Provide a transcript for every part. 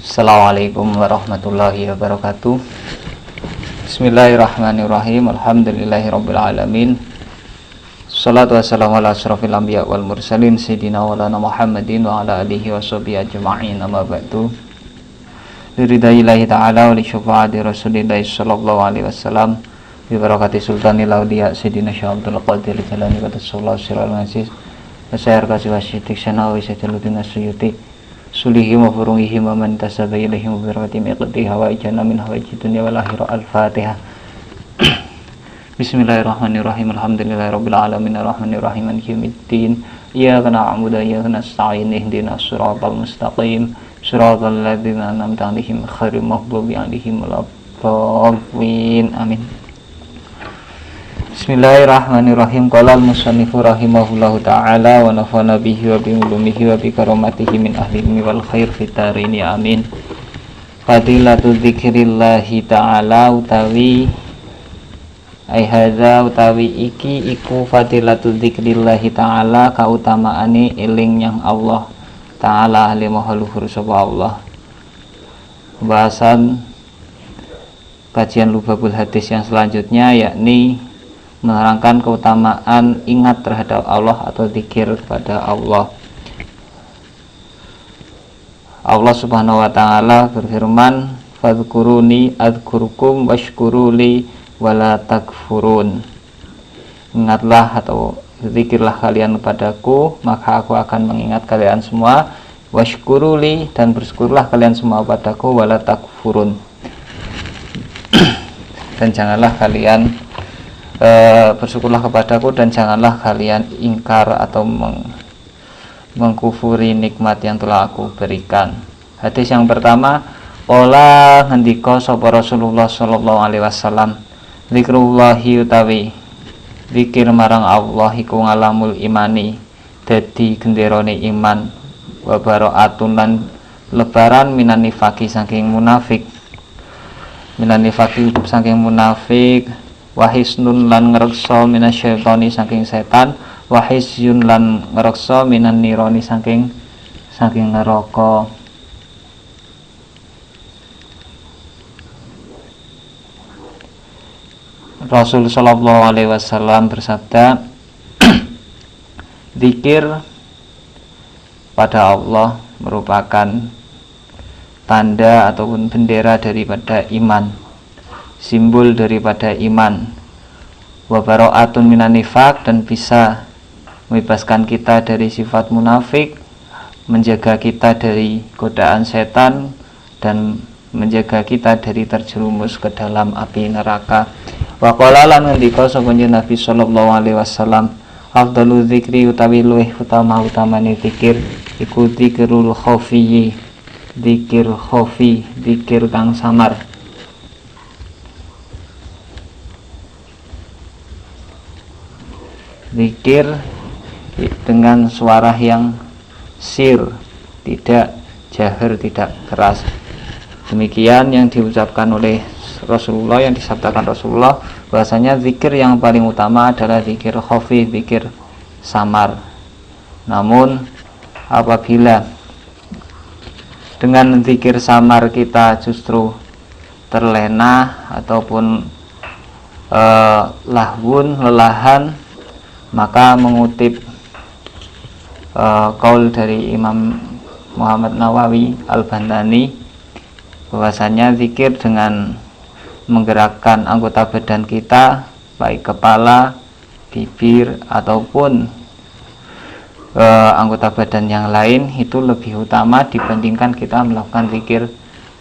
Assalamualaikum warahmatullahi wabarakatuh. Bismillahirrahmanirrahim. Alhamdulillahirrabbilalamin. Salatu wassalamu ala asrafil anbiya wal mursalin Sayyidina walana Muhammadin wa ala alihi wa sahbihi ajma'in, amma ba'du. Liridaillahi ta'ala wa li syafa'ati rasulillahi sallallahu alaihi wasallam, bi barakati sultanil awliya Sayyidina Syekh Abdul Qadir Jalani qaddasallahu sirral aziz wa sayar kasih wasyidik sanawi sajaluddin asyuti sulihim wa furungihim wa man tasaba ilaihim wa birakati miqti hawa ijana min hawa dunya wal akhirah. Al-Fatihah. Bismillahirrahmanirrahim. Alhamdulillahirabbil alamin arrahmanirrahim maliki yaumiddin. Iyyaka na'budu wa iyyaka nasta'in ihdinas siratal mustaqim siratal ladzina an'amta 'alaihim ghairil maghdubi 'alaihim waladdallin. Amin. Bismillahirrahmanirrahim. Qala al-musannifu rahimahullahu ta'ala wa nafa'ana bihi wa bi ulumihi wa bi karamatihi min ahli ilmi wal khair fit dharini amin. Fadilatu dzikrillahi ta'ala utawi ai hadza utawi iki iku fadilatu dzikrillahi ta'ala kautamaane eling yang Allah ta'ala ahli maha luhur sapa Allah. Pembahasan kajian Lubabul Hadis yang selanjutnya yakni menerangkan keutamaan ingat terhadap Allah atau zikir kepada Allah. Allah Subhanahu wa taala berfirman, "Fadhkuruni adzkurkum washkuruli wala takfurun." Ingatlah atau zikirlah kalian kepadaku, maka aku akan mengingat kalian semua. Washkuruli, dan bersyukurlah kalian semua padaku, wala takfurun. Dan janganlah kalian bersyukurlah kepadaku dan janganlah kalian ingkar atau mengkufuri nikmat yang telah aku berikan. Hadis yang pertama, qala ngendika sapa Rasulullah sallallahu alaihi wasallam, zikrullahi utawi zikir marang Allah iku ngalamul imani, dadi genderane iman, wa bara'atun lan lebaran minan nifaqi saking munafik, wahisnun lan ngreksa minasyaitoni saking setan, wahisyun lan ngreksa minan nironi saking neraka. Rasul sallallahu alaihi wasallam bersabda, zikir pada Allah merupakan tanda ataupun bendera daripada iman, simbol daripada iman, wa bara'atun minan nifaq, dan bisa membebaskan kita dari sifat munafik, menjaga kita dari godaan setan, dan menjaga kita dari terjerumus ke dalam api neraka. Wa qala lan ngendika sapa Nabi sallallahu alaihi wasallam, afdalu dzikri utawi luwih utamane zikir iku dzikrul khafi, zikir kang samar. Zikir dengan suara yang sir, tidak jahar, tidak keras. Demikian yang diucapkan oleh Rasulullah, yang disabdakan Rasulullah, bahasanya zikir yang paling utama adalah zikir khafi, zikir samar. Namun apabila dengan zikir samar kita justru terlena ataupun lahwun, lelahan, maka mengutip qaul dari Imam Muhammad Nawawi Al-Bantani, bahwasanya zikir dengan menggerakkan anggota badan kita, baik kepala, bibir ataupun anggota badan yang lain, itu lebih utama dibandingkan kita melakukan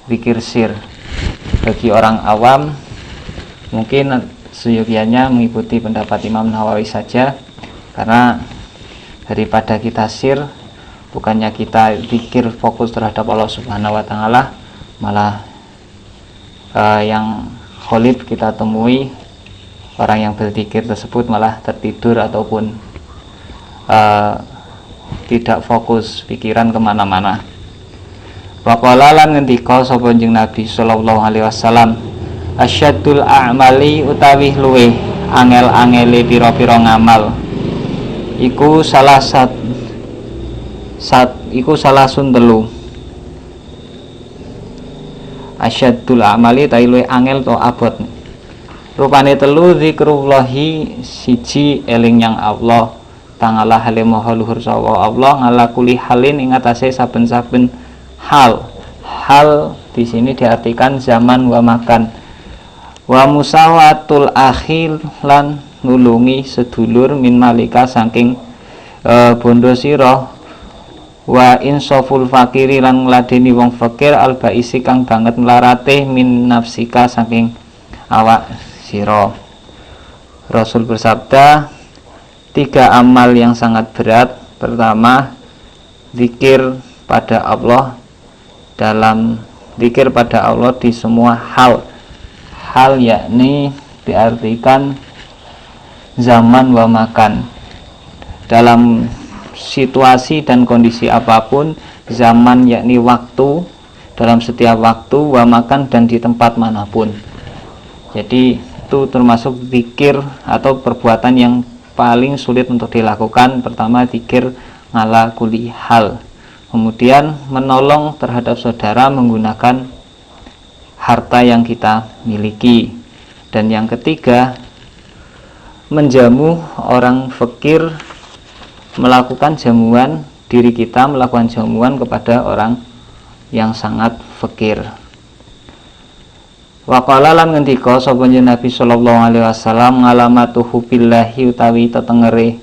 zikir sir. Bagi orang awam mungkin seyogianya mengikuti pendapat Imam Nawawi saja, karena daripada kita sir, bukannya kita zikir fokus terhadap Allah Subhanahu wa taala, malah yang kholib kita temui orang yang berzikir tersebut malah tertidur ataupun tidak fokus pikiran kemana-mana. Wa qala lan ngendika sapa Nabi sallallahu alaihi wasallam, asyadul a'mali utawi luweh angel-angele pira-pira ngamal iku salah sun telu Asyaddul amali ta luwih angel to abot. Rupane telu zikrullahi siji eling yang Allah ta'ala hale maha luhur sawa Allah ngala kuli halin ing atase saben-saben hal. Hal di sini diartikan zaman wa makan. Wa musawatul akhil lan nulungi sedulur min malika saking bondo sira. Wa insaful fakiri lan ngladeni wong fakir al baisi kang banget melarate min nafsika saking awak sira. Rasul bersabda, 3 amal yang sangat berat. Pertama, zikir pada Allah, dalam zikir pada Allah di semua hal. Hal yakni diartikan zaman wa makan. Dalam situasi dan kondisi apapun, zaman yakni waktu, dalam setiap waktu, wa makan dan di tempat manapun. Jadi itu termasuk zikir atau perbuatan yang paling sulit untuk dilakukan. Pertama, zikir ngala kuli hal. Kemudian menolong terhadap saudara menggunakan harta yang kita miliki. Dan yang ketiga, menjamu orang fakir, melakukan jamuan diri kita, melakukan jamuan kepada orang yang sangat fakir. Wa qala lan ngendika sapa Nabi sallallahu alaihi wasallam, ngalamatuhu billahi utawi tetengere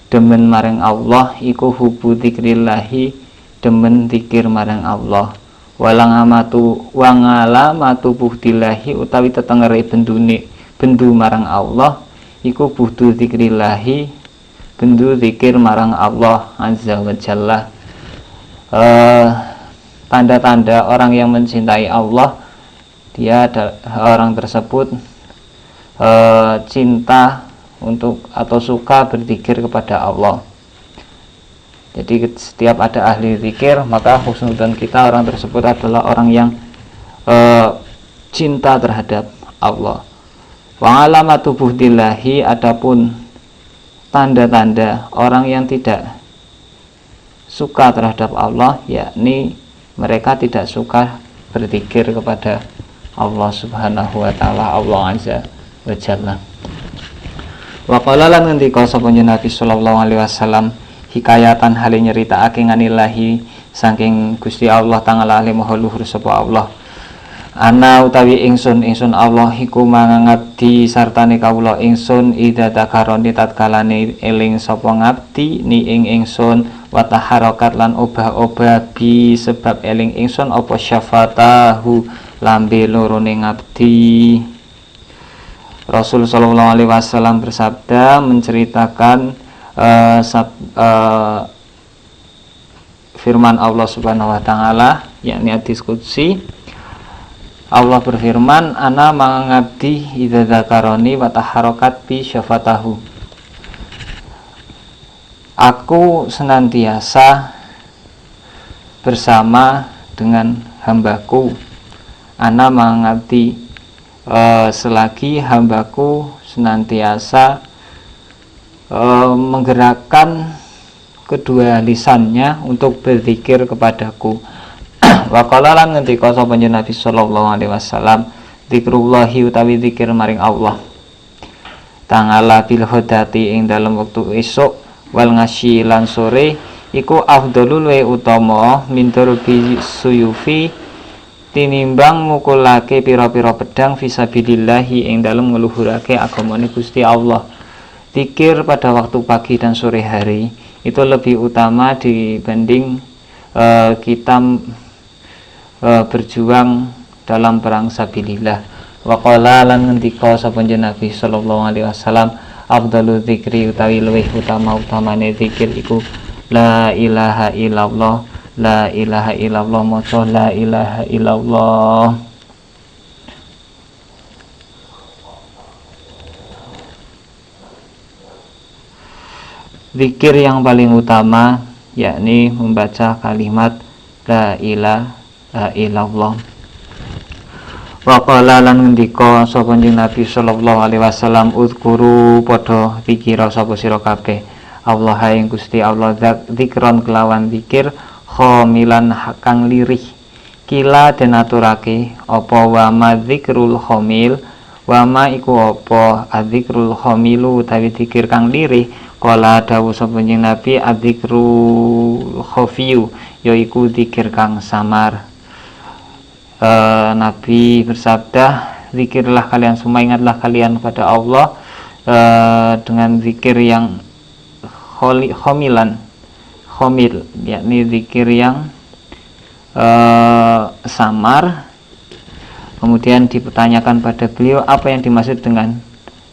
demen maring Allah iku hubu dzikrillahi, demen zikir maring Allah. Walang amatu wa ngalamatu buhdillahi utawi tetengere bendu marang Allah iku buhdu dzikrillahi, bendu zikir marang Allah azza wa jalla. Tanda-tanda orang yang mencintai Allah, dia orang tersebut cinta untuk atau suka berzikir kepada Allah. Jadi setiap ada ahli zikir, maka husnudzon kita orang tersebut adalah orang yang cinta terhadap Allah. Wa alamatu buhdillahi, adapun tanda-tanda orang yang tidak suka terhadap Allah, yakni mereka tidak suka berzikir kepada Allah subhanahu wa ta'ala, Allah azza wa jalla. Wa qala lan ngendika sapa Nabi sallallahu alaihi wasallam, hikayatan hale nyeritakake nganillahi saking Gusti Allah ta'ala ali maha luhur sapa Allah. Ana utawi ingsun Allah iku mangangabdi sartane kawula ingsun idza takaroni tatkalane eling sapa ngabdi ni ing ingsun wa taharakat lan obah-obah bi sebab eling ingsun apa syafatahu lambe lorone ngabdi. Rasul sallallahu alaihi wasallam bersabda menceritakan firman Allah subhanahu wa ta'ala, yakni hadis qudsi. Allah berfirman, ana mangabdi idza dzakaroni wa taharakat bi syafatahu. Aku senantiasa bersama dengan hambaku. Ana mangabdi, selagi hambaku senantiasa menggerakkan kedua lisannya untuk berzikir kepadaku. Wa qala lan ngendika sapa Nabi sallallahu alaihi wasallam, zikrullahi utawi zikir maring Allah ta'ala bil hodati ing dalam wektu esuk wal ngasyi lan sore iku afdhalul wa utama min darbi suyufi tinimbang mukulake pira-pira pedang fisabilillahi ing dalam ngluhurake agamane Gusti Allah. Zikir pada waktu pagi dan sore hari itu lebih utama dibanding kita berjuang dalam perang sabilillah. Wa qala lan ngendika sapa Nabi sallallahu alaihi wasallam, afdalu dzikri utawi luwih utamane zikir iku la ilaha illallah, la ilaha illallah, maca la ilaha illallah. Zikir yang paling utama yakni membaca kalimat la ilaha illallah. Wa qala lan ngendika sapa Nabi sallallahu alaihi wasallam, uzkuru padha zikira sapa sira kabeh Allah ing Gusti Allah zikron kelawan zikir khamilan kang lirih Kila den aturake apa wa madzikrul khamil, wama iku apa adzikrul khamilu utawi dzikir kang lirih. Kala dawuh sapa Nabi adzikrul khafiyu yaiku dzikir kang samar. Nabi bersabda, zikirlah kalian semua, ingatlah kalian kepada Allah dengan zikir yang khomil, yakni zikir yang samar. Kemudian dipertanyakan pada beliau apa yang dimaksud dengan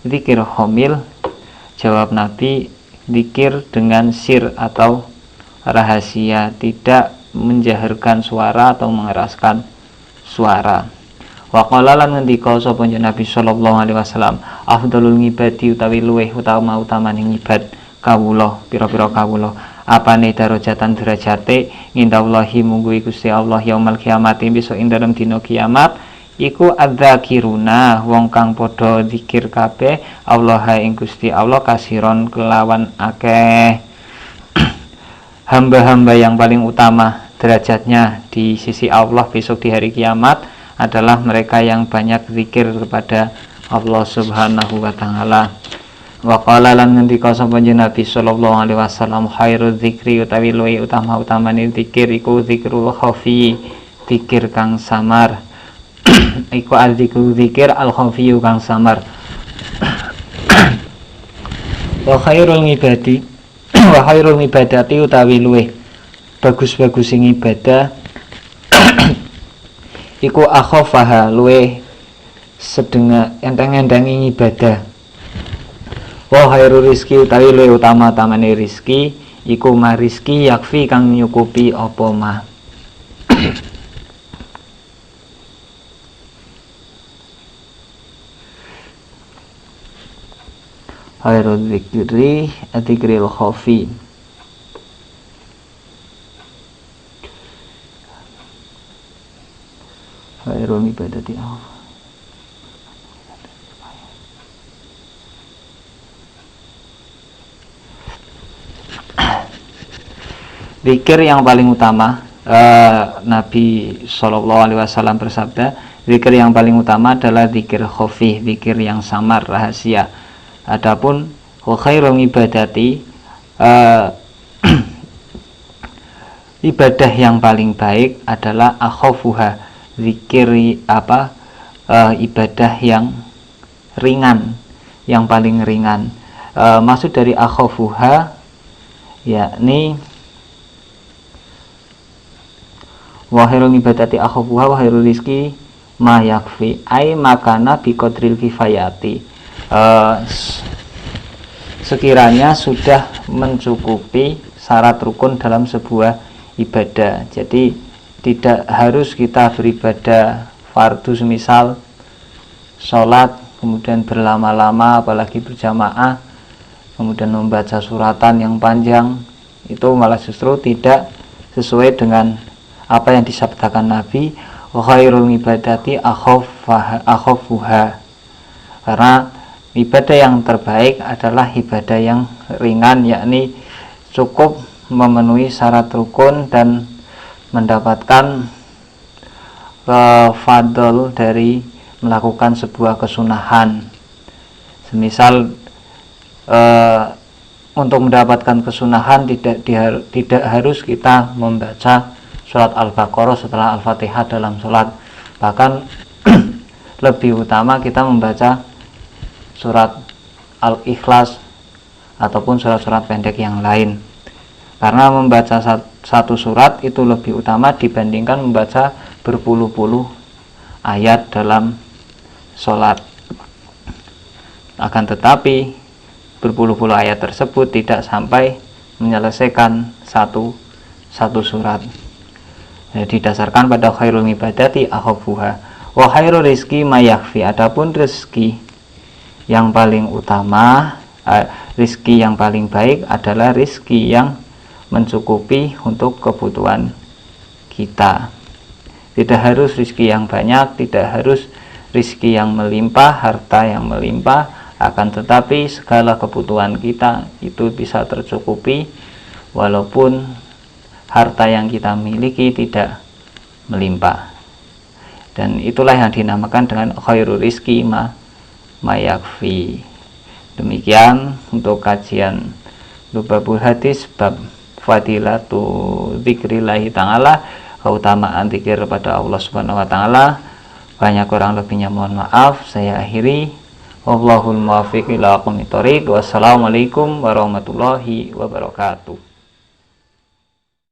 zikir khomil. Jawab Nabi, zikir dengan sir atau rahasia, tidak menjaharkan suara atau mengeraskan suara. Wa qala lan ngendika sapa Nabi sallallahu alaihi wasallam, afdhalul ngibadi utawi luweh utama-utamaning ngibad kawula, pira-pira kawula, apane darajatan derajate ngindallahi mungguhi Gusti Allah yaumul kiamat, besok ing dalem dina kiamat, iku adzakiruna wong kang padha zikir kabeh Allah ing Gusti Allah kasiron kelawan akeh. Hamba-hamba yang paling utama derajatnya di sisi Allah besok di hari kiamat adalah mereka yang banyak zikir kepada Allah Subhanahu wa taala. Wa qala lan ngendika sapa Nabi sallallahu alaihi wasallam, khairuz zikri utawi luwih utama-utamane zikir iku zikrul khafi, zikir kang samar. Iku al-zikru zikir al-khafi kang samar. Wa khairul ibadi wa khairul ibadati utawi luwih bagus-bagus ing ibadah iku akhafaha luwih sedengah enteng-enteng ing ibadah. Wa khairul rizki utawi luwih utama-utamane rizki iku ma rizki yakfi kang nyukupi apa mah. Khairul dzikri atikril khafi. Khairul ibadati Allah. Zikir yang paling utama, Nabi Shallallahu Alaihi Wasallam bersabda, zikir yang paling utama adalah zikir khafi, zikir yang samar, rahasia. Adapun khairul ibadati, ibadah yang paling baik adalah akhafuha, zikir ibadah yang ringan, yang paling ringan. Maksud dari akhafuha yakni wa khairul ibadati akhafuha wa khairul rizki ma yakfi ai makana bi qadril kifayati. Sekiranya sudah mencukupi syarat rukun dalam sebuah ibadah. Jadi tidak harus kita beribadah fardu, semisal sholat kemudian berlama-lama apalagi berjamaah, kemudian membaca suratan yang panjang, itu malah justru tidak sesuai dengan apa yang disabdakan Nabi, wa khairul ibadati akhafuha. Karena ibadah yang terbaik adalah ibadah yang ringan, yakni cukup memenuhi syarat rukun dan mendapatkan fadl dari melakukan sebuah kesunahan. Semisal untuk mendapatkan kesunahan tidak harus kita membaca surat Al-Baqarah setelah Al-Fatihah dalam sholat, bahkan lebih utama kita membaca surat Al-Ikhlas ataupun surat-surat pendek yang lain, karena membaca satu surat itu lebih utama dibandingkan membaca berpuluh-puluh ayat dalam sholat. Akan tetapi berpuluh-puluh ayat tersebut tidak sampai menyelesaikan satu surat. Didasarkan pada khairul ibadati akhafuha wa khairul rizki mayakfi. Adapun rezeki yang paling utama, rizki yang paling baik adalah rizki yang mencukupi untuk kebutuhan kita. Tidak harus rizki yang banyak, tidak harus rizki yang melimpah, harta yang melimpah, akan tetapi segala kebutuhan kita itu bisa tercukupi walaupun harta yang kita miliki tidak melimpah. Dan itulah yang dinamakan dengan khairul rizki mayakfi. Demikian untuk kajian Lubabul Hadis bab fadilatu dzikrillahi ta'ala, keutamaan zikir pada Allah Subhanahu wa taala. Banyak kurang lebihnya mohon maaf. Saya akhiri. Wallahul muwaffiq ila aqwamit thoriq. Wassalamualaikum warahmatullahi wabarakatuh.